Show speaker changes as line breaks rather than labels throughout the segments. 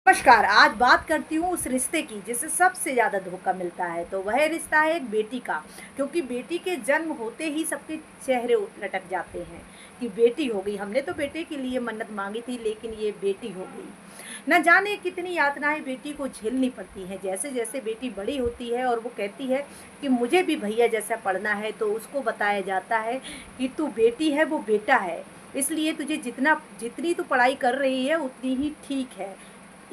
नमस्कार। आज बात करती हूँ उस रिश्ते की जिससे सबसे ज़्यादा धोखा मिलता है। तो वह रिश्ता है एक बेटी का। क्योंकि बेटी के जन्म होते ही सबके चेहरे लटक जाते हैं कि बेटी हो गई। हमने तो बेटे के लिए मन्नत मांगी थी, लेकिन ये बेटी हो गई। न जाने कितनी यातनाएं बेटी को झेलनी पड़ती हैं। जैसे जैसे बेटी बड़ी होती है और वो कहती है कि मुझे भी भैया जैसा पढ़ना है, तो उसको बताया जाता है कि तू बेटी है, वो बेटा है, इसलिए तुझे जितनी तू पढ़ाई कर रही है उतनी ही ठीक है।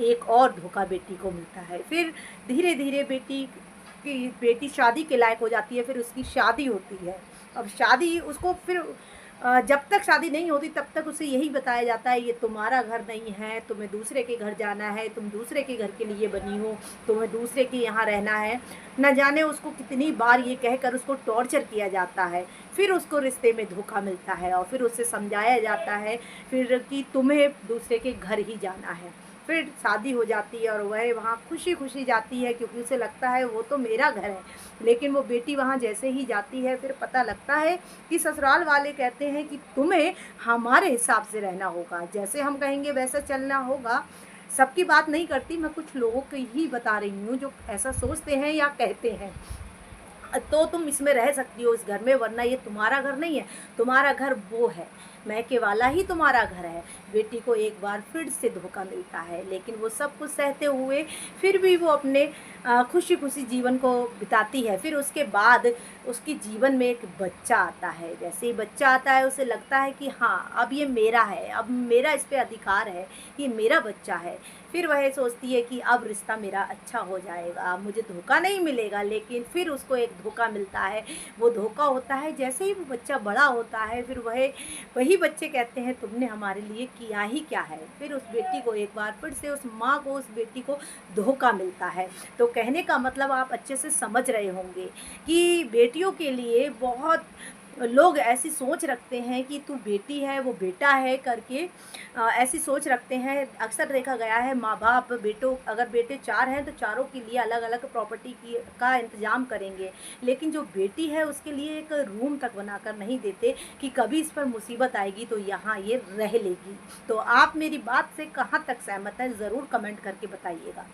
एक और धोखा बेटी को मिलता है। फिर धीरे धीरे बेटी शादी के लायक हो जाती है। फिर उसकी शादी होती है। अब शादी उसको फिर जब तक शादी नहीं होती तब तक उसे यही बताया जाता है, ये तुम्हारा घर नहीं है, तुम्हें दूसरे के घर जाना है, तुम दूसरे के घर के लिए बनी हो, तुम्हें दूसरे के यहाँ रहना है। न जाने उसको कितनी बार ये कहकर उसको टॉर्चर किया जाता है। फिर उसको रिश्ते में धोखा मिलता है और फिर उसे समझाया जाता है फिर कि तुम्हें दूसरे के घर ही जाना है। फिर शादी हो जाती है और वह वहाँ खुशी खुशी जाती है, क्योंकि उसे लगता है वो तो मेरा घर है। लेकिन वो बेटी वहाँ जैसे ही जाती है फिर पता लगता है कि ससुराल वाले कहते हैं कि तुम्हें हमारे हिसाब से रहना होगा, जैसे हम कहेंगे वैसा चलना होगा। सबकी बात नहीं करती, मैं कुछ लोगों की ही बता रही हूँ जो ऐसा सोचते हैं या कहते हैं। तो तुम इसमें रह सकती हो इस घर में, वरना ये तुम्हारा घर नहीं है, तुम्हारा घर वो है, मैके वाला ही तुम्हारा घर है। बेटी को एक बार फिर से धोखा मिलता है, लेकिन वो सब कुछ सहते हुए फिर भी वो अपने खुशी खुशी जीवन को बिताती है। फिर उसके बाद उसके जीवन में एक बच्चा आता है। जैसे ही बच्चा आता है उसे लगता है कि हाँ, अब ये मेरा है, अब मेरा इस पे अधिकार है, ये मेरा बच्चा है। फिर वह सोचती है कि अब रिश्ता मेरा अच्छा हो जाएगा, मुझे धोखा नहीं मिलेगा। लेकिन फिर उसको एक धोखा मिलता है। वो धोखा होता है जैसे ही वो बच्चा बड़ा होता है, फिर वही बच्चे कहते हैं तुमने हमारे लिए किया ही क्या है। फिर उस बेटी को एक बार फिर से उस माँ को उस बेटी को धोखा मिलता है। तो कहने का मतलब आप अच्छे से समझ रहे होंगे कि बेटियों के लिए बहुत लोग ऐसी सोच रखते हैं कि तू बेटी है वो बेटा है करके ऐसी सोच रखते हैं। अक्सर देखा गया है माँ बाप बेटों, अगर बेटे 4 हैं तो चारों के लिए अलग अलग प्रॉपर्टी की का इंतज़ाम करेंगे, लेकिन जो बेटी है उसके लिए एक रूम तक बनाकर नहीं देते कि कभी इस पर मुसीबत आएगी तो यहाँ ये रह लेगी। तो आप मेरी बात से कहाँ तक सहमत हैं, ज़रूर कमेंट करके बताइएगा।